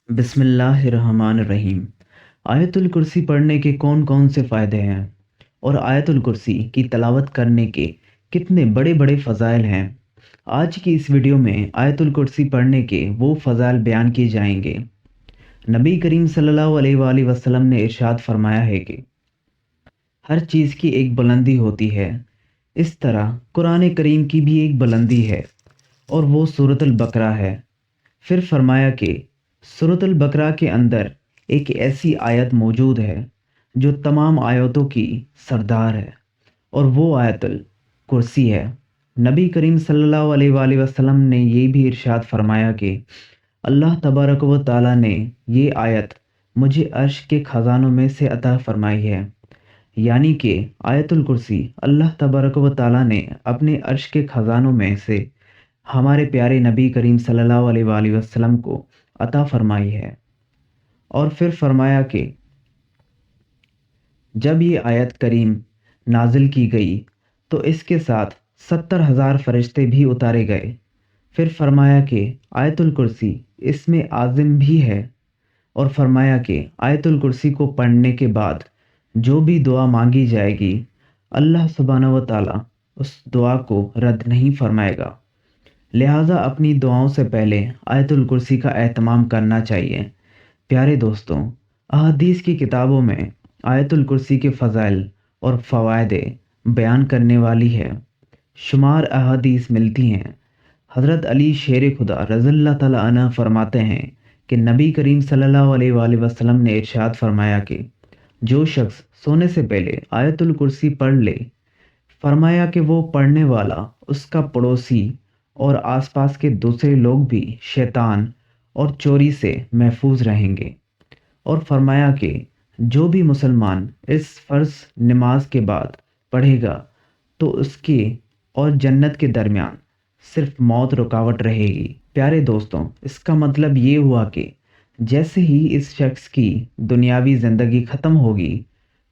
बिस्मिल्लाहिर्रहमानिर्रहीम। आयतुल कुर्सी पढ़ने के कौन कौन से फ़ायदे हैं और आयतुल कुर्सी की तलावत करने के कितने बड़े बड़े फ़ज़ाइल हैं। आज की इस वीडियो में आयतुल कुर्सी पढ़ने के वो फ़ज़ाइल बयान किए जाएंगे। नबी करीम सल्लल्लाहु अलैहि वसल्लम ने इरशाद फरमाया है कि हर चीज़ की एक बुलंदी होती है, इस तरह कुरान करीम की भी एक बुलंदी है और वो सूरतुल बकरा है। फिर फरमाया कि सूरतुल बकरा के अंदर एक ऐसी आयत मौजूद है जो तमाम आयतों की सरदार है और वो आयतुल कुर्सी है। नबी करीम सल्लल्लाहु अलैहि वसल्लम ने ये भी इरशाद फरमाया कि अल्लाह तबारक व ताला ने ये आयत मुझे अर्श के ख़जानों में से अता फरमाई है। यानी कि आयतुल कुर्सी अल्लाह तबारक व ताला ने अपने अर्श के ख़जानों में से हमारे प्यारे नबी करीम सल्लल्लाहु अलैहि वसल्लम को अता फरमाई है। और फिर फरमाया कि जब ये आयत करीम नाजिल की गई तो इसके साथ 70,000 फरिश्ते भी उतारे गए। फिर फरमाया कि आयतुल कुर्सी इसमें आज़िम भी है और फरमाया कि आयतुल कुर्सी को पढ़ने के बाद जो भी दुआ मांगी जाएगी अल्लाह सुब्हानहू व तआला उस दुआ को रद्द नहीं फरमाएगा। लिहाजा अपनी दुआओं से पहले आयतुल कुर्सी का एहतमाम करना चाहिए। प्यारे दोस्तों, अहादीस की किताबों में आयतुल कुर्सी के फ़ज़ाइल और फ़वाइद बयान करने वाली है। शुमार अहादीस मिलती हैं। हज़रत अली शेर खुदा रज़ियल्लाहु तआला अन्हु फरमाते हैं कि नबी करीम सल्लल्लाहु अलैहि वसल्लम ने इरशाद फरमाया कि जो शख्स सोने से पहले आयतुल कुर्सी पढ़ ले, फरमाया कि वो पढ़ने वाला, उसका पड़ोसी और आसपास के दूसरे लोग भी शैतान और चोरी से महफूज रहेंगे। और फरमाया कि जो भी मुसलमान इस फ़र्ज़ नमाज के बाद पढ़ेगा तो उसके और जन्नत के दरमियान सिर्फ मौत रुकावट रहेगी। प्यारे दोस्तों, इसका मतलब ये हुआ कि जैसे ही इस शख्स की दुनियावी ज़िंदगी ख़त्म होगी,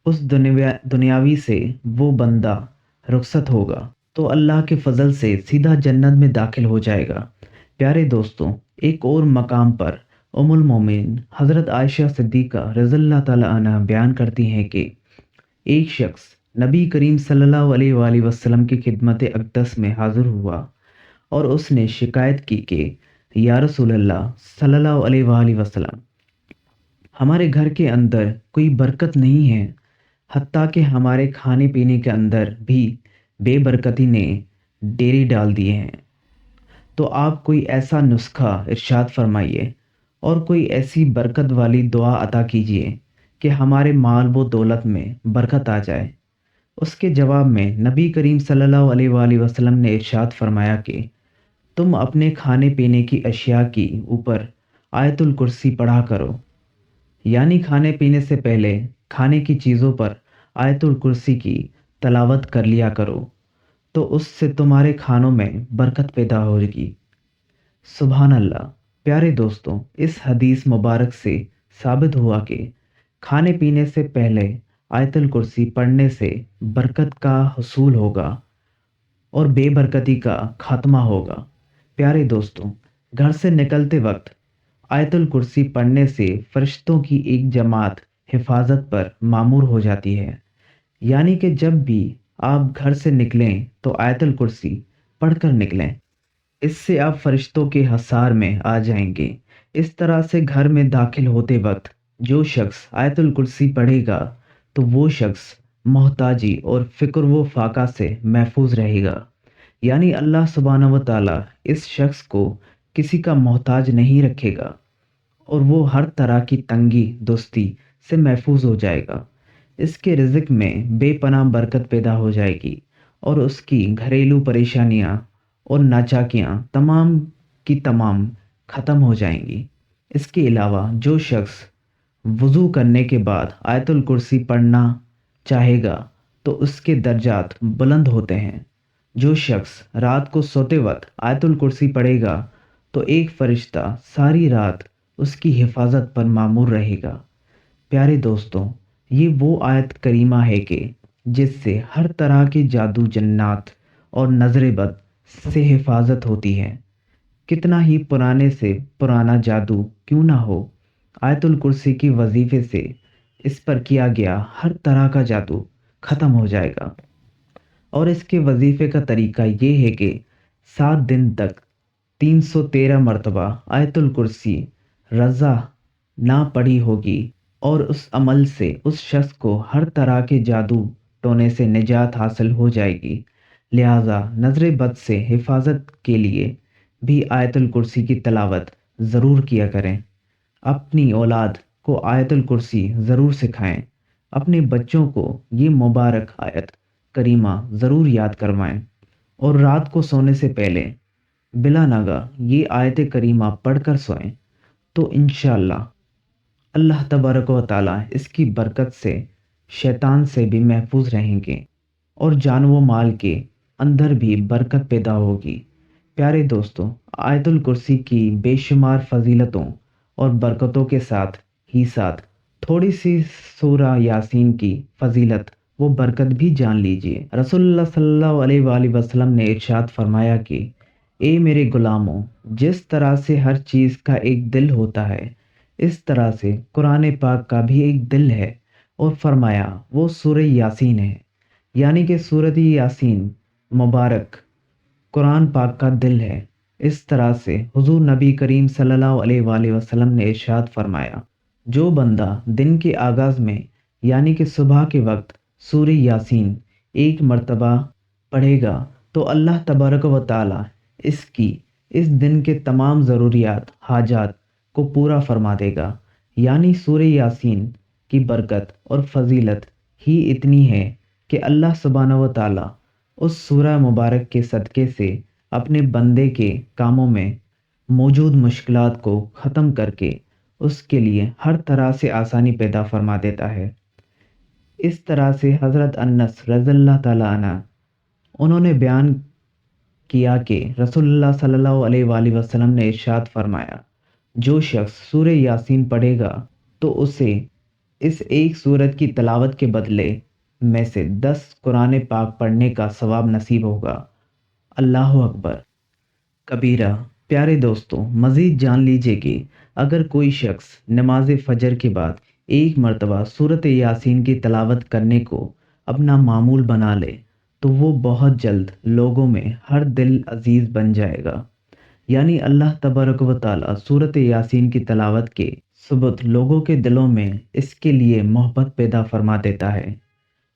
उस दुनियावी से वो बंदा रुखसत होगा तो अल्लाह के फ़ज़ल से सीधा जन्नत में दाखिल हो जाएगा। प्यारे दोस्तों, एक और मकाम पर उम्मुल मोमिनीन हज़रत आयशा सिद्दीक़ा रज़ियल्लाहु तआला अन्हा बयान करती हैं कि एक शख्स नबी करीम सल्लल्लाहु अलैहि वसल्लम की खिदमत अक़दस में हाज़िर हुआ और उसने शिकायत की कि या रसूलल्लाह सल्लल्लाहु अलैहि वसल्लम, हमारे घर के अंदर कोई बरकत नहीं है, हत्ता कि हमारे खाने पीने के अंदर भी बेबरकती ने डेरे डाल दिए हैं। तो आप कोई ऐसा नुस्खा इरशाद फरमाइए और कोई ऐसी बरकत वाली दुआ अता कीजिए कि हमारे माल व दौलत में बरकत आ जाए। उसके जवाब में नबी करीम सल्लल्लाहु अलैहि वसल्लम ने इरशाद फरमाया कि तुम अपने खाने पीने की अशिया की ऊपर आयतुल कुर्सी पढ़ा करो। यानी खाने पीने से पहले खाने की चीज़ों पर आयतुल कुर्सी की तलावत कर लिया करो, तो उससे तुम्हारे खानों में बरकत पैदा होगी। सुभान अल्लाह। प्यारे दोस्तों, इस हदीस मुबारक से साबित हुआ कि खाने पीने से पहले आयतुल कुर्सी पढ़ने से बरकत का हुसूल होगा और बेबरकती का खात्मा होगा। प्यारे दोस्तों, घर से निकलते वक्त आयतुल कुर्सी पढ़ने से फरिश्तों की एक जमात हिफाजत पर मामूर हो जाती है। यानी कि जब भी आप घर से निकलें तो आयतुल कुर्सी पढ़कर निकलें। इससे आप फरिश्तों के हसार में आ जाएंगे। इस तरह से घर में दाखिल होते वक्त जो शख्स आयतुल कुर्सी पढ़ेगा तो वो शख्स मोहताजी और फ़िक्र व फाका से महफूज रहेगा। यानी अल्लाह सुब्हानहू व तआला इस शख्स को किसी का मोहताज नहीं रखेगा और वो हर तरह की तंगी दोस्ती से महफूज हो जाएगा। इसके रिज़्क में बेपनाह बरकत पैदा हो जाएगी और उसकी घरेलू परेशानियां और नाचाकियां तमाम की तमाम ख़त्म हो जाएंगी। इसके अलावा जो शख्स वज़ू करने के बाद आयतुल कुर्सी पढ़ना चाहेगा तो उसके दर्जात बुलंद होते हैं। जो शख्स रात को सोते वक्त आयतुल कुर्सी पढ़ेगा तो एक फरिश्ता सारी रात उसकी हिफाजत पर मामूर रहेगा। प्यारे दोस्तों, ये वो आयत करीमा है कि जिससे हर तरह के जादू जन्नात और नजर बद से हिफाजत होती है। कितना ही पुराने से पुराना जादू क्यों ना हो, آیت الکرسی کی وظیفے سے اس پر کیا گیا ہر طرح کا جادو ختم ہو جائے گا۔ اور اس کے وظیفے کا طریقہ یہ ہے کہ 7 دن تک 313 مرتبہ آیت الکرسی رضا نہ پڑھی ہوگی، اور اس عمل سے اس شخص کو ہر طرح کے جادو ٹونے سے نجات حاصل ہو جائے گی۔ لہٰذا نظر بد سے حفاظت کے لیے بھی آیت الکرسی کی تلاوت ضرور کیا کریں۔ اپنی اولاد کو آیت الکرسی ضرور سکھائیں۔ اپنے بچوں کو یہ مبارک آیت کریمہ ضرور یاد کروائیں، اور رات کو سونے سے پہلے بلا ناگہ یہ آیت کریمہ پڑھ کر سوئیں، تو انشاءاللہ اللہ تبارک و تعالیٰ اس کی برکت سے شیطان سے بھی محفوظ رہیں گے، اور جان و مال کے اندر بھی برکت پیدا ہوگی۔ پیارے دوستوں، آیت الکرسی کی بے شمار فضیلتوں اور برکتوں کے ساتھ ہی ساتھ تھوڑی سی سورہ یاسین کی فضیلت وہ برکت بھی جان لیجئے۔ رسول اللہ صلی اللہ علیہ وآلہ وسلم نے ارشاد فرمایا کہ اے میرے غلاموں، جس طرح سے ہر چیز کا ایک دل ہوتا ہے، اس طرح سے قرآن پاک کا بھی ایک دل ہے، اور فرمایا وہ سورہ یاسین ہے، یعنی کہ سورۃ یاسین مبارک قرآن پاک کا دل ہے۔ اس طرح سے حضور نبی کریم صلی اللہ علیہ وآلہ وسلم نے ارشاد فرمایا، جو بندہ دن کے آغاز میں یعنی کہ صبح کے وقت سورہ یاسین 1 مرتبہ پڑھے گا تو اللہ تبارک و تعالیٰ اس دن کے تمام ضروریات حاجات کو پورا فرما دے گا۔ یعنی سورہ یاسین کی برکت اور فضیلت ہی اتنی ہے کہ اللہ سبحانہ و تعالیٰ اس سورہ مبارک کے صدقے سے اپنے بندے کے کاموں میں موجود مشکلات کو ختم کر کے اس کے لیے ہر طرح سے آسانی پیدا فرما دیتا ہے۔ اس طرح سے حضرت انس رضی اللہ تعالیٰ عنہ انہوں نے بیان کیا کہ رسول اللہ صلی اللہ علیہ وآلہ وسلم نے ارشاد فرمایا، جو شخص سورہ یاسین پڑھے گا تو اسے اس ایک سورت کی تلاوت کے بدلے میں سے 10 قرآن پاک پڑھنے کا ثواب نصیب ہوگا۔ اللہ اکبر کبیرہ۔ پیارے دوستوں، مزید جان لیجئے کہ اگر کوئی شخص نماز فجر کے بعد 1 مرتبہ سورۃ یاسین کی تلاوت کرنے کو اپنا معمول بنا لے تو وہ بہت جلد لوگوں میں ہر دل عزیز بن جائے گا۔ یعنی اللہ تبارک و تعالیٰ سورۃ یاسین کی تلاوت کے ثبوت لوگوں کے دلوں میں اس کے لیے محبت پیدا فرما دیتا ہے۔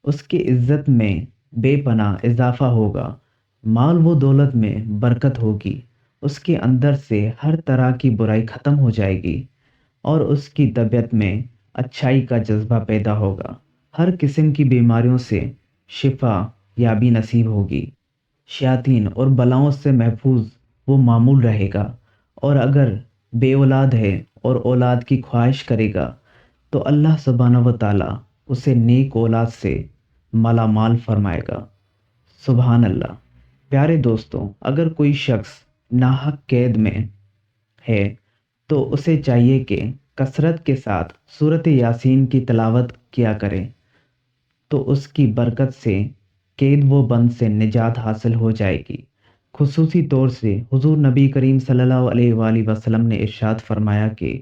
اس کی عزت میں بے پناہ اضافہ ہوگا، مال و دولت میں برکت ہوگی، اس کے اندر سے ہر طرح کی برائی ختم ہو جائے گی، اور اس کی طبیعت میں اچھائی کا جذبہ پیدا ہوگا، ہر قسم کی بیماریوں سے شفا یابی نصیب ہوگی، شیاطین اور بلاؤں سے محفوظ وہ معمول رہے گا، اور اگر بے اولاد ہے اور اولاد کی خواہش کرے گا تو اللہ سبحانہ و تعالیٰ اسے نیک اولاد سے مالا مال فرمائے گا۔ سبحان اللہ۔ پیارے دوستوں، اگر کوئی شخص ناحق قید میں ہے تو اسے چاہیے کہ کثرت کے ساتھ سورۃ یاسین کی تلاوت کیا کرے، تو اس کی برکت سے قید و بند سے نجات حاصل ہو جائے گی۔ خصوصی طور سے حضور نبی کریم صلی اللہ علیہ وآلہ وسلم نے ارشاد فرمایا کہ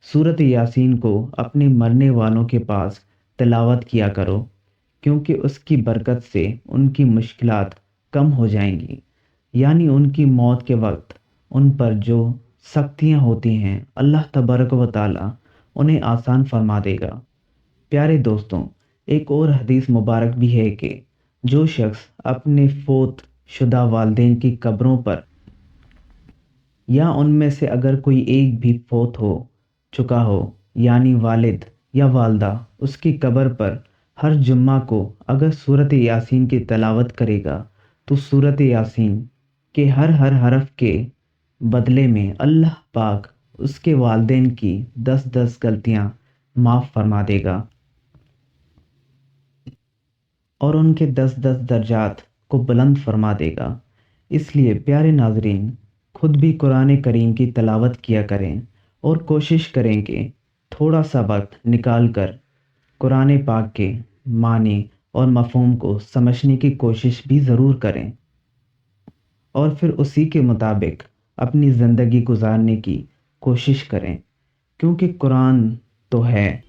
سورۃ یاسین کو اپنے مرنے والوں کے پاس تلاوت کیا کرو، کیونکہ اس کی برکت سے ان کی مشکلات کم ہو جائیں گی، یعنی ان کی موت کے وقت ان پر جو سختیاں ہوتی ہیں اللہ تبارک و تعالیٰ انہیں آسان فرما دے گا۔ پیارے دوستوں، ایک اور حدیث مبارک بھی ہے کہ جو شخص اپنے فوت شدہ والدین کی قبروں پر یا ان میں سے اگر کوئی ایک بھی فوت ہو چکا ہو، یعنی والد یا والدہ، اس کی قبر پر ہر جمعہ کو اگر سورۃ یاسین کی تلاوت کرے گا تو سورۃ یاسین کے ہر حرف کے بدلے میں اللہ پاک اس کے والدین کی 10 غلطیاں معاف فرما دے گا، اور ان کے 10 درجات کو بلند فرما دے گا۔ اس لیے پیارے ناظرین، خود بھی قرآن کریم کی تلاوت کیا کریں، اور کوشش کریں کہ تھوڑا سا وقت نکال کر قرآن پاک کے معنی اور مفہوم کو سمجھنے کی کوشش بھی ضرور کریں، اور پھر اسی کے مطابق اپنی زندگی گزارنے کی کوشش کریں۔ کیونکہ قرآن تو ہے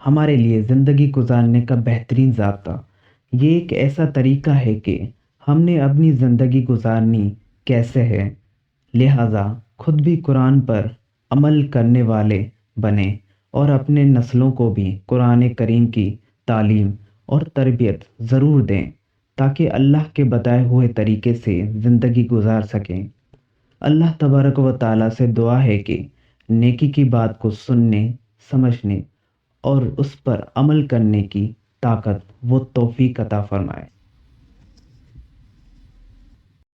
ہمارے لیے زندگی گزارنے کا بہترین ضابطہ۔ یہ ایک ایسا طریقہ ہے کہ ہم نے اپنی زندگی گزارنی کیسے ہے، لہٰذا خود بھی قرآن پر عمل کرنے والے بنیں اور اپنے نسلوں کو بھی قرآن کریم کی تعلیم اور تربیت ضرور دیں تاکہ اللہ کے بتائے ہوئے طریقے سے زندگی گزار سکیں۔ اللہ تبارک و تعالیٰ سے دعا ہے کہ نیکی کی بات کو سننے، سمجھنے اور اس پر عمل کرنے کی طاقت وہ توفیق عطا فرمائے۔